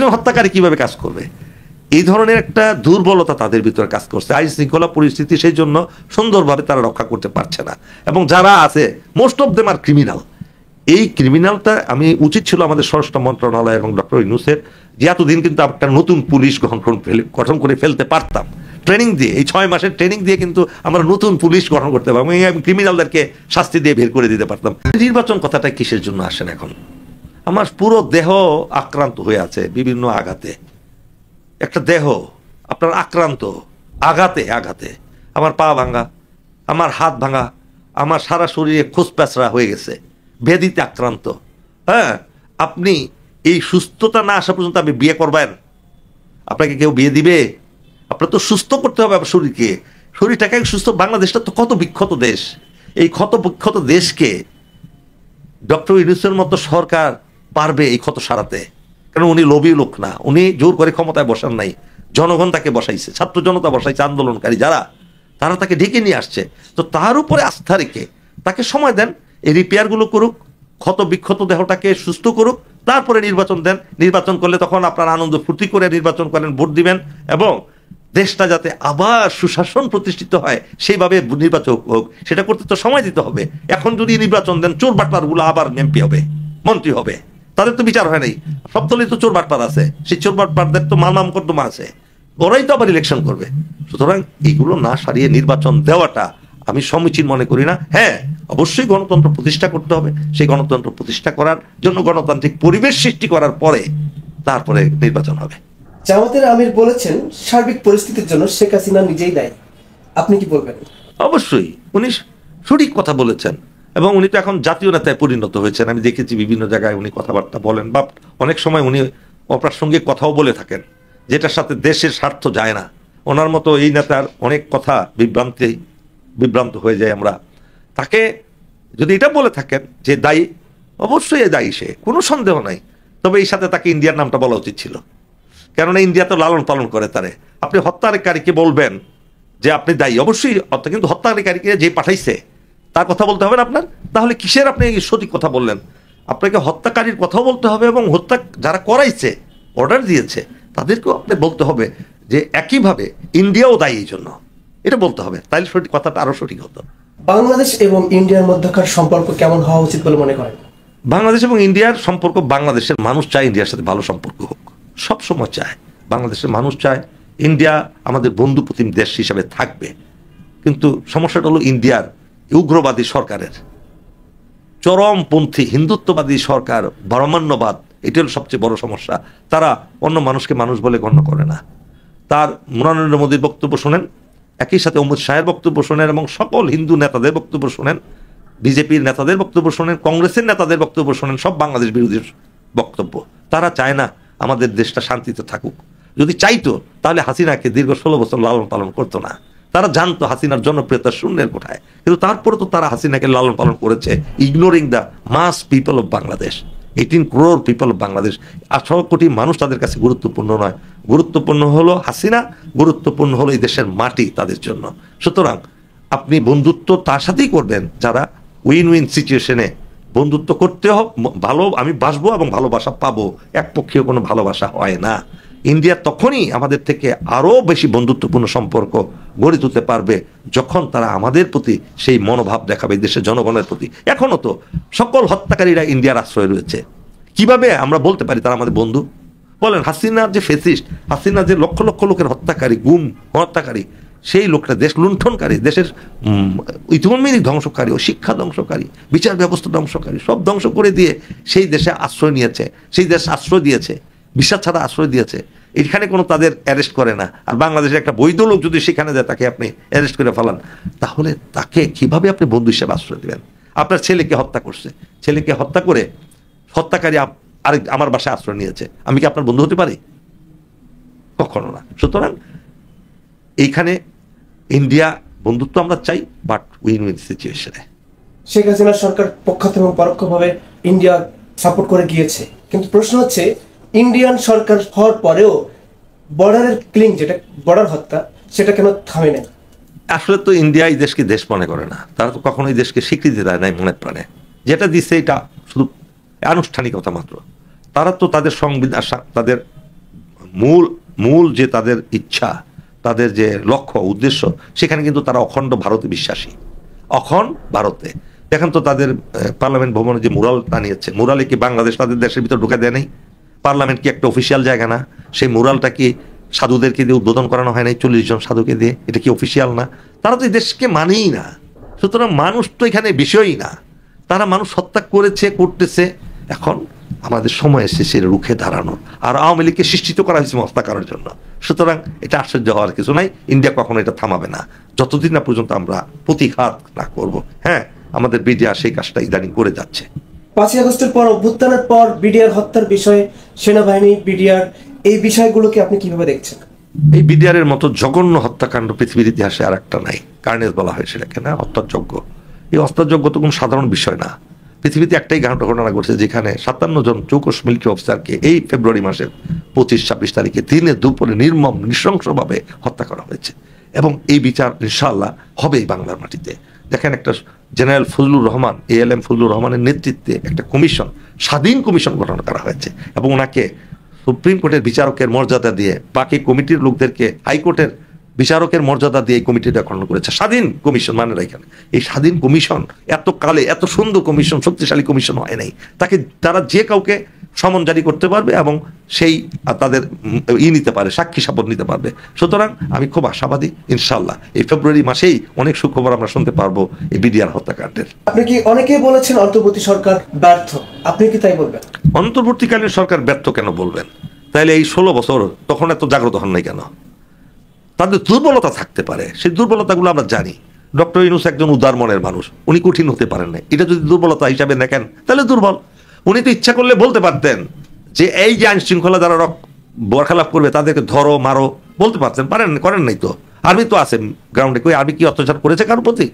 একজন হত্যাকারী কিভাবে কাজ করবে? এই ধরনের একটা দুর্বলতা তাদের ভিতরে কাজ করছে। আইন শৃঙ্খলা পরিস্থিতি সেই জন্য সুন্দরভাবে তারা রক্ষা করতে পারছে না। এবং যারা আছে মোস্ট অফ দেম আর ক্রিমিনাল। এই ক্রিমিনালটা আমি উচিত ছিল আমাদের স্বরাষ্ট্র মন্ত্রণালয় এবং ডক্টর ইউনূসের যে এতদিন কিন্তু একটা নতুন পুলিশ গঠন করে ফেলতে পারতাম ট্রেনিং দিয়ে। এই 6 মাসের ট্রেনিং দিয়ে কিন্তু আমরা নতুন পুলিশ গঠন করতে পারতাম, ক্রিমিনালদেরকে শাস্তি দিয়ে বের করে দিতে পারতাম। নির্বাচন কথাটা কিসের জন্য আসেন এখন? আমার পুরো দেহ আক্রান্ত হয়ে আছে বিভিন্ন আঘাতে। একটা দেহ আপনার আক্রান্ত আঘাতে আঘাতে, আমার পা ভাঙা, আমার হাত ভাঙা, আমার সারা শরীরে খোঁজপ্যাঁচড়া হয়ে গেছে, ব্যাধিতে আক্রান্ত। হ্যাঁ, আপনি এই সুস্থতা না আসা পর্যন্ত আপনি বিয়ে করবেন? আপনাকে কেউ বিয়ে দিবে? আপনার তো সুস্থ করতে হবে আপনার শরীরকে, শরীরটাকে সুস্থ। বাংলাদেশটা তো কত বিখ্যাত দেশ, এই ক্ষত বিখ্যাত দেশকে ডক্টর ইউনূসের মতো সরকার পারবে এই ক্ষত সারাতে? কারণ উনি লোভী লোক না, উনি জোর করে ক্ষমতায় বসান নাই, জনগণ তাকে বসাইছে, ছাত্র জনতা বসাইছে, আন্দোলনকারী যারা তারা তাকে ডেকে নিয়ে আসছে। তো তার উপরে আস্থা রেখে তাকে সময় দেন, এই রিপেয়ারগুলো করুক, ক্ষত বিক্ষত দেহটাকে সুস্থ করুক, তারপরে নির্বাচন দেন। নির্বাচন করলে তখন আপনার আনন্দ ফুর্তি করে নির্বাচন করেন, ভোট দিবেন, এবং দেশটা যাতে আবার সুশাসন প্রতিষ্ঠিত হয় সেইভাবে নির্বাচন হোক, সেটা করতে তো সময় দিতে হবে। এখন যদি নির্বাচন দেন, চোর বাটপারগুলো আবার এমপি হবে, মন্ত্রী হবে, তাদের তো বিচার হয় নাই। সব দলই তো চোর বাটপার আছে, সেই চোর বাটপারদের তো মামলা মোকদ্দমা আছে, ওরাই তো আবার ইলেকশন করবে। সুতরাং এইগুলো না সারিয়ে নির্বাচন দেওয়াটা আমি সমীচীন মনে করি না। হ্যাঁ, অবশ্যই গণতন্ত্র প্রতিষ্ঠা করতে হবে, সেই গণতন্ত্র প্রতিষ্ঠা করার জন্য গণতান্ত্রিক পরিবেশ সৃষ্টি করার পরে তারপরে নির্বাচন হবে। জামাতের আমির বলেছেন সার্বিক পরিস্থিতির জন্য শেখ হাসিনা নিজেই দায়ী, আপনি কি বলবেন? অবশ্যই উনি সঠিক কথা বলেছেন, এবং উনি তো এখন জাতীয় নেতায় পরিণত হয়েছেন। আমি দেখেছি বিভিন্ন জায়গায় উনি কথাবার্তা বলেন, বা অনেক সময় উনি অপ্রাসঙ্গিক কথাও বলে থাকেন, যেটার সাথে দেশের স্বার্থ যায় না। ওনার মতো এই নেতার অনেক কথা বিভ্রান্ত হয়ে যায়। আমরা তাকে যদি এটা বলে থাকেন যে দায়ী, অবশ্যই দায়ী, সে কোনো সন্দেহ নাই। তবে এই সাথে তাকে ইন্ডিয়ার নামটা বলা উচিত ছিল, কেননা ইন্ডিয়া তো লালন পালন করে তারে। আপনি হত্যাকারীকে বলবেন যে আপনি দায়ী, অবশ্যই, কিন্তু হত্যাকারীকে যে পাঠাইছে তার কথা বলতে হবে না আপনার? তাহলে কিসের আপনি সঠিক কথা বললেন? আপনাকে হত্যাকারীর কথাও বলতে হবে, এবং হত্যা যারা করাইছে, অর্ডার দিয়েছে, তাদেরকেও আপনি বলতে হবে যে একইভাবে ইন্ডিয়াও দায়ী এই জন্য, এটা বলতে হবে। তাইলে সঠিক কথাটা আরো সঠিক হতো। বাংলাদেশ এবং ইন্ডিয়ার মধ্যকার সম্পর্ক কেমন হওয়া উচিত বলে মনে করেন? বাংলাদেশ এবং ইন্ডিয়ার সম্পর্ক, বাংলাদেশের মানুষ চায় ইন্ডিয়ার সাথে ভালো সম্পর্ক হোক, সব সময় চায়। বাংলাদেশের মানুষ চায় ইন্ডিয়া আমাদের বন্ধু প্রতিম দেশ হিসাবে থাকবে। কিন্তু সমস্যাটা হলো ইন্ডিয়ার উগ্রবাদী সরকারের, চরমপন্থী হিন্দুত্ববাদী সরকার, ব্রাহ্মণ্যবাদ, এটা হলো সবচেয়ে বড় সমস্যা। তারা অন্য মানুষকে মানুষ বলে গণ্য করে না। তার নরেন্দ্র মোদীর বক্তব্য শোনেন, একই সাথে অমিত শাহের বক্তব্য শোনেন, এবং সকল হিন্দু নেতাদের বক্তব্য শোনেন, বিজেপির নেতাদের বক্তব্য শোনেন, কংগ্রেসের নেতাদের বক্তব্য শোনেন, সব বাংলাদেশ বিরোধী বক্তব্য। তারা চায় না আমাদের দেশটা শান্তিতে থাকুক। যদি চাইতো তাহলে হাসিনাকে দীর্ঘ 16 বছর লালন পালন করতো না। তারা জানতো হাসিনার জনপ্রিয়তা শূন্যের কোঠায়, কিন্তু তারপরে তো তারা হাসিনাকে লালন পালন করেছে, ignoring the mass people of Bangladesh. 18 crore people of Bangladesh, 18 কোটি মানুষ তাদের কাছে গুরুত্বপূর্ণ নয়। গুরুত্বপূর্ণ হলো হাসিনা, গুরুত্বপূর্ণ হলো এই দেশের মাটি তাদের জন্য। সুতরাং আপনি বন্ধুত্ব তার সাথেই করবেন যারা উইন উইন সিচুয়েশনে বন্ধুত্ব করতে হবে। ভালো আমি বাসবো এবং ভালোবাসা পাবো, একপক্ষীয় কোনো ভালোবাসা হয় না। ইন্ডিয়া তখনই আমাদের থেকে আরো বেশি বন্ধুত্বপূর্ণ সম্পর্ক গড়ে তুলতে পারবে যখন তারা আমাদের প্রতি সেই মনোভাব দেখাবে, দেশের জনগণের প্রতি। এখনো তো সকল হত্যাকারীরা ইন্ডিয়ার আশ্রয় রয়েছে। কিভাবে আমরা বলতে পারি তারা আমাদের বন্ধু? বলেন, হাসিনার যে ফেসিস্ট, হাসিনা যে লক্ষ লক্ষ লোকের হত্যাকারী, গুম হত্যাকারী, সেই লোকটা দেশ লুণ্ঠনকারী, দেশের ইতিমধ্যে ধ্বংসকারী, ও শিক্ষা ধ্বংসকারী, বিচার ব্যবস্থা ধ্বংসকারী, সব ধ্বংস করে দিয়ে সেই দেশে আশ্রয় নিয়েছে, সেই দেশ আশ্রয় দিয়েছে, ভিসা ছাড়া আশ্রয় দিয়েছে। এখানে কোনো তাদের অ্যারেস্ট করে না। আর বাংলাদেশের একটা বৈধ লোক যদি সেখানে যায়, তাকে আপনি অ্যারেস্ট করে ফেলান, তাহলে তাকে কিভাবে আপনি বন্ধু হিসেবে আশ্রয় দেবেন? আপনার ছেলেকে হত্যা করছে, ছেলেকে হত্যা করে হত্যাকারী আরেক আমার বাসায় আশ্রয় নিয়েছে, আমি কি আপনার বন্ধু হতে পারি? কখনো না। সুতরাং এইখানে ইন্ডিয়া বন্ধুত্ব আমরা চাই, বাট উইন উইন সিচুয়েশনে। শেখ হাসিনা সরকার পক্ষাত এবং পরোক্ষভাবে ইন্ডিয়া সাপোর্ট করে গিয়েছে, কিন্তু প্রশ্ন হচ্ছে ইন্ডিয়ান সরকার হওয়ার পরেও বর্ডারের ক্লিং, যেটা বর্ডার হত্যা, সেটা কেন থামে না? আসলে তো ইন্ডিয়া এই দেশকে দেশ মনে করে না, তারা তো কখনোই দেশকে স্বীকৃতি দেয় নাই মনে প্রাণে। যেটা দিচ্ছে এটা শুধু আনুষ্ঠানিকতা মাত্র। তারা তো তাদের সংবিধান, তাদের মূল মূল যে তাদের ইচ্ছা, তাদের যে লক্ষ্য উদ্দেশ্য, সেখানে কিন্তু তারা অখণ্ড ভারতে বিশ্বাসী। অখণ্ড ভারতে দেখেন তো তাদের পার্লামেন্ট ভবনে যে মুরাল টানিয়েছে, মুরালে কি বাংলাদেশ তাদের দেশের ভিতর ঢুকে দেয় নাই? পার্লামেন্ট কি একটা অফিসিয়াল জায়গা না? সেই মুরালটা কি সাধুদেরকে দিয়ে উদ্বোধন করানো হয় নাই? 40 জন সাধুকে দিয়ে? এটা কি অফিসিয়াল না? তারা তো এই দেশকে মানেই না। সুতরাং মানুষ তো এখানে বিষয়ই না। তারা মানুষ হত্যা করেছে, করতেছে। এখন আমাদের সময় এসেছে রুখে দাঁড়ানো। আর আওয়ামী লীগকে সৃষ্টিত করা হয়েছে হত্যা করার জন্য। সুতরাং এটা আশ্চর্য হওয়ার কিছু নাই। ইন্ডিয়া কখনো এটা থামাবে না, যতদিন না পর্যন্ত আমরা প্রতিঘাত না করব। হ্যাঁ, আমাদের বিডিআর সেই কাজটা ইদানিং করে যাচ্ছে। 5ই আগস্টের পর, অভ্যুত্থানের পর বিডিআর হত্যার বিষয়ে সেনাবাহিনী, বিডিআর, এই বিষয়গুলোকে আপনি কিভাবে দেখছেন? এই বিডিআর এর মতো জঘন্য হত্যাকাণ্ড পৃথিবীর ইতিহাসে আর একটা নাই। কার্নেজ বলা হয় সেটাকে, না হত্যাযজ্ঞ। এই হত্যাযজ্ঞ তো কোনো সাধারণ বিষয় না। পৃথিবীতে একটাই ঘটনা ঘটছে যেখানে 57 জন চৌকস মিলিটারি অফিসারকে এই ফেব্রুয়ারি মাসের 25-26 তারিখে দিনে দুপুরে নির্মম নৃশংসভাবে হত্যা করা হয়েছে। এবং এই বিচার ইনশাআল্লাহ হবেই বাংলার মাটিতে। দেখেন, একটা জেনারেল ফজলুর রহমান, ALM ফজলুর রহমানের নেতৃত্বে একটা কমিশন, স্বাধীন কমিশন গঠন করা হয়েছে এবং ওনাকে সুপ্রিম কোর্টের বিচারকের মর্যাদা দিয়ে, বাকি কমিটির লোকদেরকে হাইকোর্টের বিচারকের মর্যাদা দিয়ে এই কমিটিটা গঠন করেছে। স্বাধীন কমিশন মানে এখানে এই স্বাধীন কমিশন এত কালে এত সুন্দর কমিশন, শক্তিশালী কমিশন হয় নাই। তারা যে কাউকে সমন জারি করতে পারবে এবং সেই তাদের নিতে পারে, সাক্ষী শপথ নিতে পারবে। সুতরাং আমি খুব আশাবাদী, ইনশাল্লাহ এই ফেব্রুয়ারি মাসেই অনেক সুখবর আমরা শুনতে পারবো এই বিডিআর হত্যাকাণ্ডের। আপনি কি, অনেকেই বলেছেন অন্তর্বর্তী সরকার ব্যর্থ, আপনি কি তাই বলবেন? অন্তর্বর্তীকালীন সরকার ব্যর্থ কেন বলবেন? তাইলে এই 16 বছর তখন এত জাগ্রত হন নাই কেন? তাদের দুর্বলতা থাকতে পারে, সেই দুর্বলতাগুলো আমরা জানি। ডক্টর ইউনূস একজন উদার মনের মানুষ, উনি কঠিন হতে পারেন না। এটা যদি দুর্বলতা হিসাবে দেখেন তাহলে দুর্বল। উনি তো ইচ্ছা করলে বলতে পারতেন যে এই যে আইন শৃঙ্খলা যারা বরখালাপ করবে তাদেরকে ধরো, মারো, বলতে পারতেন, করেন নাই তো। আর্মি তো আছে গ্রাউন্ডে, কই আর্মি কি অত্যাচার করেছে কারোর প্রতি?